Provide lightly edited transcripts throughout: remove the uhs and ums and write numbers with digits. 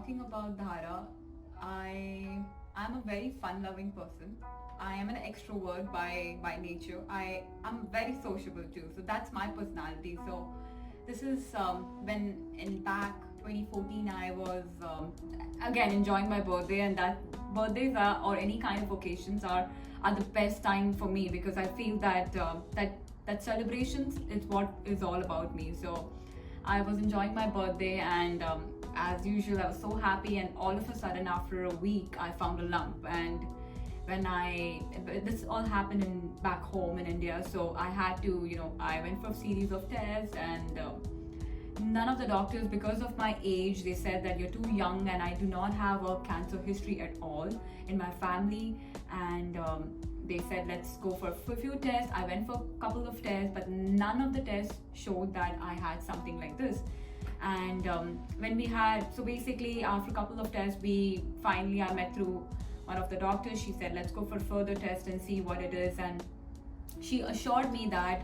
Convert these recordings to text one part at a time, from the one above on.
talking about Dhara, I'm a very fun-loving person. I am an extrovert by nature. I'm very sociable too. So that's my personality. So this is when in back 2014 I was again enjoying my birthday, and that birthdays are or any kind of occasions are the best time for me because I feel that that celebrations is what is all about me. So I was enjoying my birthday, and as usual, I was so happy. And all of a sudden, after a week, I found a lump. And this all happened in back home in India, so I had to, I went for a series of tests, and none of the doctors, because of my age, they said that you're too young, and I do not have a cancer history at all in my family. And they said let's go for a few tests. I went for a couple of tests, but none of the tests showed that I had something like this. And when we had, so basically after a couple of tests, I met through one of the doctors. She said let's go for further tests and see what it is. And she assured me that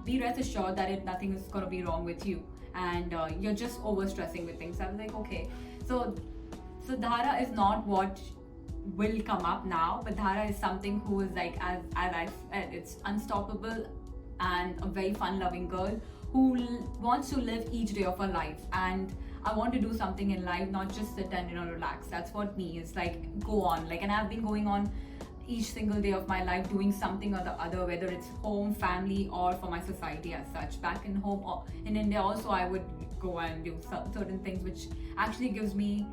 be rest assured that nothing is going to be wrong with you, and you're just over stressing with things. I was like, okay. So Dhara is not what will come up now, but Dhara is something who is like, as I said, it's unstoppable and a very fun-loving girl who wants to live each day of her life. And I want to do something in life, not just sit and relax. That's what me is like. Go on, like, and I've been going on each single day of my life doing something or the other, whether it's home, family, or for my society as such. Back in home or in India also, I would go and do certain things which actually gives me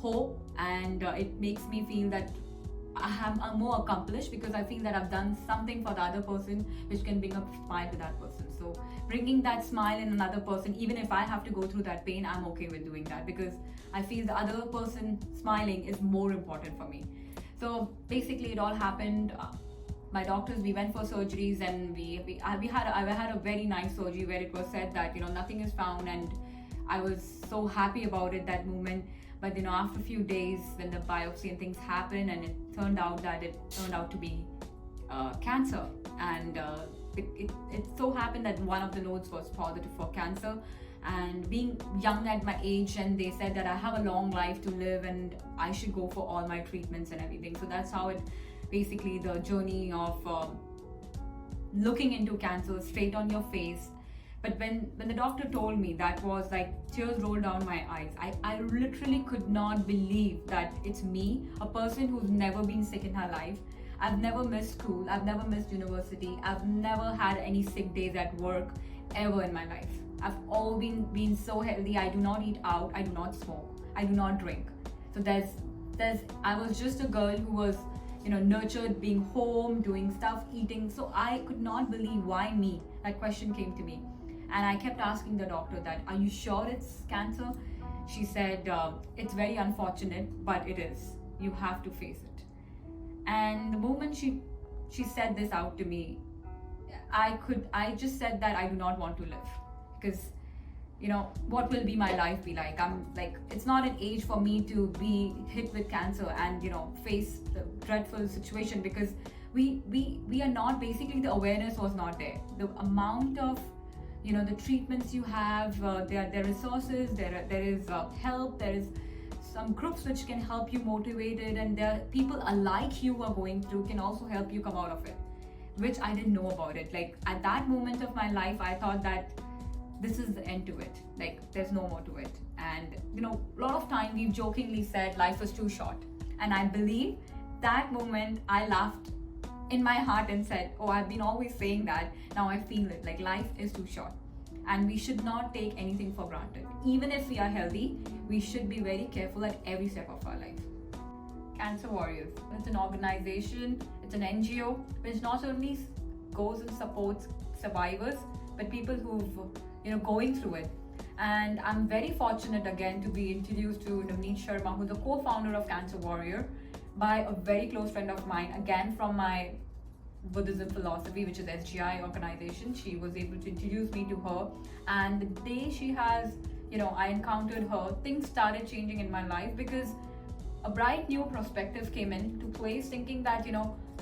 hope, and it makes me feel that I'm more accomplished because I feel that I've done something for the other person which can bring a smile to that person. So bringing that smile in another person, even if I have to go through that pain, I'm okay with doing that because I feel the other person smiling is more important for me. So basically it all happened. My doctors, we went for surgeries, and I had a very nice surgery where it was said that nothing is found, and I was so happy about it that moment. But after a few days, when the biopsy and things happened, and it turned out to be cancer, and it so happened that one of the nodes was positive for cancer. And being young at my age, and they said that I have a long life to live, and I should go for all my treatments and everything. So that's how it basically the journey of looking into cancer straight on your face. But when the doctor told me, that was like tears rolled down my eyes. I literally could not believe that it's me, a person who's never been sick in her life. I've never missed school. I've never missed university. I've never had any sick days at work ever in my life. I've all been so healthy. I do not eat out. I do not smoke. I do not drink. So I was just a girl who was nurtured, being home, doing stuff, eating. So I could not believe why me. That question came to me. And I kept asking the doctor that, are you sure it's cancer? She said, it's very unfortunate, but it is. You have to face it. And the moment she said this out to me, I just said that I do not want to live. Because, what will be my life be like? I'm like, it's not an age for me to be hit with cancer and, face the dreadful situation, because we are not, basically the awareness was not there. The amount of the treatments you have, there are resources, there is help, there is some groups which can help you motivated, and there are people alike you are going through can also help you come out of it, which I didn't know about it. Like at that moment of my life, I thought that this is the end to it, like there's no more to it. And a lot of time we've jokingly said life is too short, and I believe that moment I laughed in my heart and said, oh, I've been always saying that, now I feel it, like life is too short, and we should not take anything for granted. Even if we are healthy, we should be very careful at every step of our life. Cancer Warriors, it's an organization, it's an NGO which not only goes and supports survivors, but people who've going through it. And I'm very fortunate again to be introduced to Navneet Sharma, who's the co-founder of Cancer Warrior, by a very close friend of mine, again from my Buddhism philosophy, which is SGI organization. She was able to introduce me to her, and the day she has, I encountered her, things started changing in my life, because a bright new perspective came into place, thinking that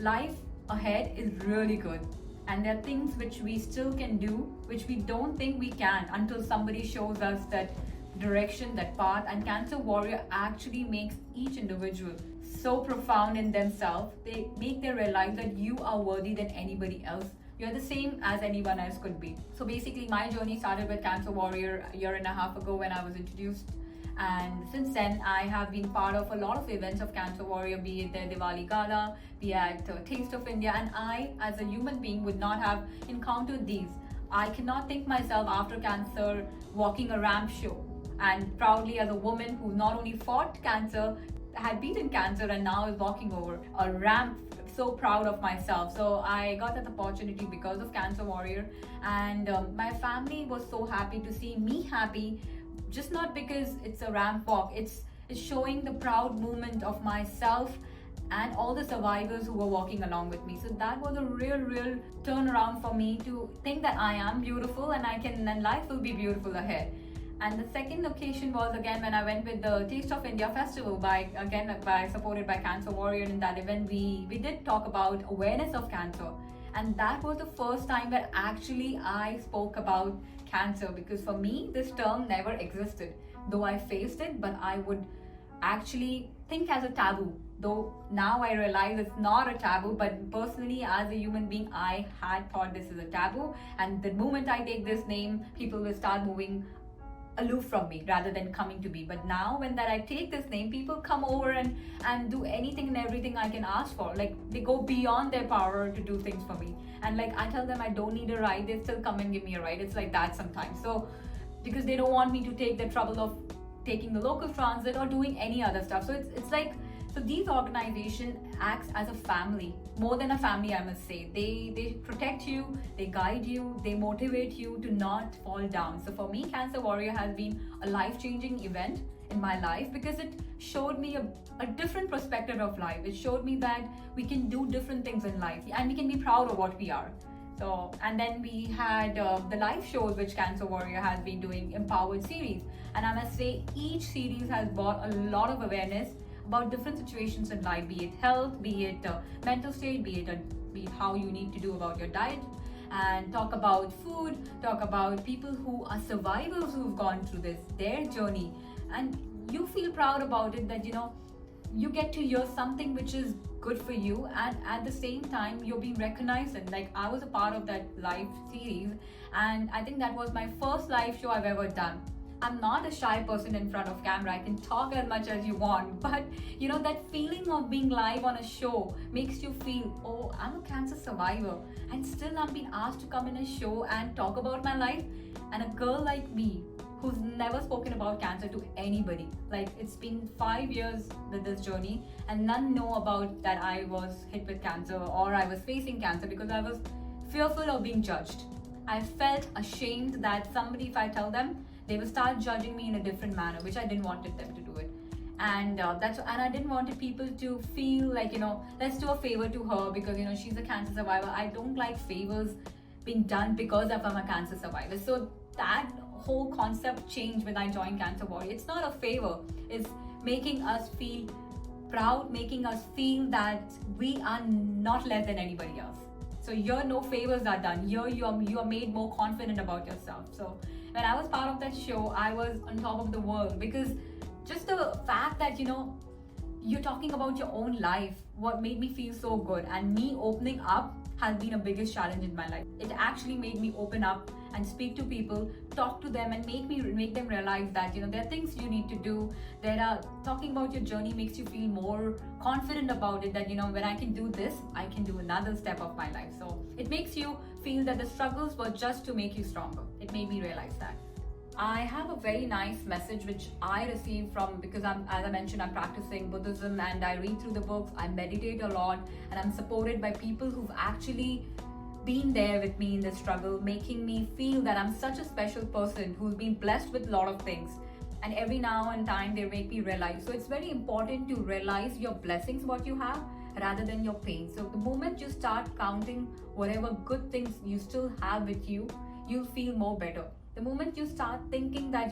life ahead is really good, and there are things which we still can do, which we don't think we can until somebody shows us that direction, that path. And Cancer Warrior actually makes each individual so profound in themselves. They make them realize that you are worthy than anybody else. You're the same as anyone else could be. So basically, my journey started with Cancer Warrior a year and a half ago when I was introduced. And since then, I have been part of a lot of events of Cancer Warrior, be it their Diwali Gala, be it Taste of India. And I, as a human being, would not have encountered these. I cannot think myself after cancer walking a ramp show. And proudly, as a woman who not only fought cancer, had beaten cancer, and now is walking over a ramp, so proud of myself. So I got that opportunity because of Cancer Warrior, and my family was so happy to see me happy, just not because it's a ramp walk. It's showing the proud moment of myself and all the survivors who were walking along with me. So that was a real turnaround for me to think that I am beautiful and and life will be beautiful ahead. And the second occasion was again when I went with the Taste of India festival by supported by Cancer Warrior. In that event, we did talk about awareness of cancer, and that was the first time that actually I spoke about cancer, because for me this term never existed. Though I faced it, but I would actually think as a taboo. Though now I realize it's not a taboo, but personally as a human being, I had thought this is a taboo. And the moment I take this name, people will start moving aloof from me rather than coming to me. But now when that I take this name, people come over and do anything and everything I can ask for. Like, they go beyond their power to do things for me. And like, I tell them I don't need a ride, they still come and give me a ride. It's like that sometimes. So because they don't want me to take the trouble of taking the local transit or doing any other stuff. So it's like, so these organizations acts as a family, more than a family, I must say. They protect you, they guide you, they motivate you to not fall down. So for me, Cancer Warrior has been a life-changing event in my life, because it showed me a different perspective of life. It showed me that we can do different things in life and we can be proud of what we are. So, and then we had the live shows which Cancer Warrior has been doing, Empowered series. And I must say, each series has brought a lot of awareness about different situations in life, be it health, be it mental state, be it how you need to do about your diet, and talk about food, talk about people who are survivors who've gone through this, their journey. And you feel proud about it, that you get to hear something which is good for you, and at the same time you're being recognized. And like, I was a part of that live series, and I think that was my first live show I've ever done. I'm not a shy person in front of camera. I can talk as much as you want, but that feeling of being live on a show makes you feel, oh, I'm a cancer survivor, and still I'm being asked to come in a show and talk about my life. And a girl like me, who's never spoken about cancer to anybody, like, it's been 5 years with this journey, and none know about that I was hit with cancer or I was facing cancer, because I was fearful of being judged. I felt ashamed that somebody, if I tell them, they will start judging me in a different manner, which I didn't wanted them to do it. And I didn't want people to feel like, let's do a favor to her because, she's a cancer survivor. I don't like favors being done because I'm a cancer survivor. So that whole concept changed when I joined Cancer Warrior. It's not a favor. It's making us feel proud, making us feel that we are not less than anybody else. So here, no favors are done. Here, you are made more confident about yourself. So when I was part of that show, I was on top of the world, because just the fact that, you're talking about your own life, what made me feel so good. And me opening up has been a biggest challenge in my life. It actually made me open up and speak to people, talk to them, and make them realize that, there are things you need to do. Talking about your journey makes you feel more confident about it, that, when I can do this, I can do another step of my life. So it makes you feel that the struggles were just to make you stronger. It made me realize that. I have a very nice message which I received from, because as I mentioned, I'm practicing Buddhism and I read through the books, I meditate a lot, and I'm supported by people who've actually been there with me in the struggle, making me feel that I'm such a special person who's been blessed with a lot of things. And every now and time they make me realize. So it's very important to realize your blessings, what you have, rather than your pain. So the moment you start counting whatever good things you still have with you, you'll feel more better. The moment you start thinking that,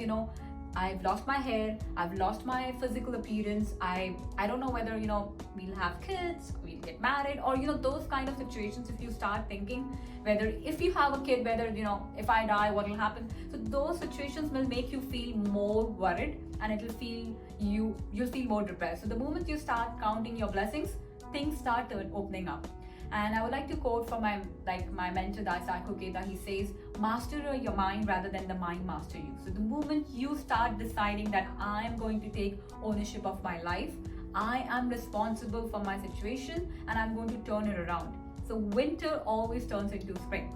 I've lost my hair, I've lost my physical appearance, I don't know whether, we'll have kids, we'll get married, or those kind of situations. If you start thinking whether, if you have a kid, whether, if I die, what will happen. So those situations will make you feel more worried, and it'll feel you'll feel more depressed. So the moment you start counting your blessings, things start opening up. And I would like to quote from my mentor, Dasai Kuketa. He says, master your mind rather than the mind master you. So the moment you start deciding that I am going to take ownership of my life, I am responsible for my situation, and I'm going to turn it around. So winter always turns into spring.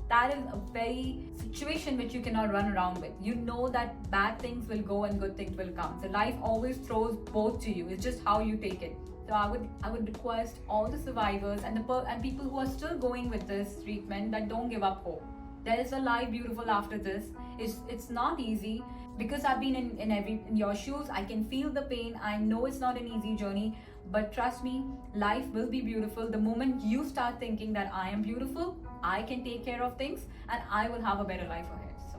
That is a very situation which you cannot run around with. You know that bad things will go and good things will come. So life always throws both to you. It's just how you take it. So I would request all the survivors and and people who are still going with this treatment, that don't give up hope. There is a life beautiful after this. It's not easy, because I've been in your shoes. I can feel the pain. I know it's not an easy journey, but trust me, life will be beautiful the moment you start thinking that I am beautiful, I can take care of things, and I will have a better life ahead. So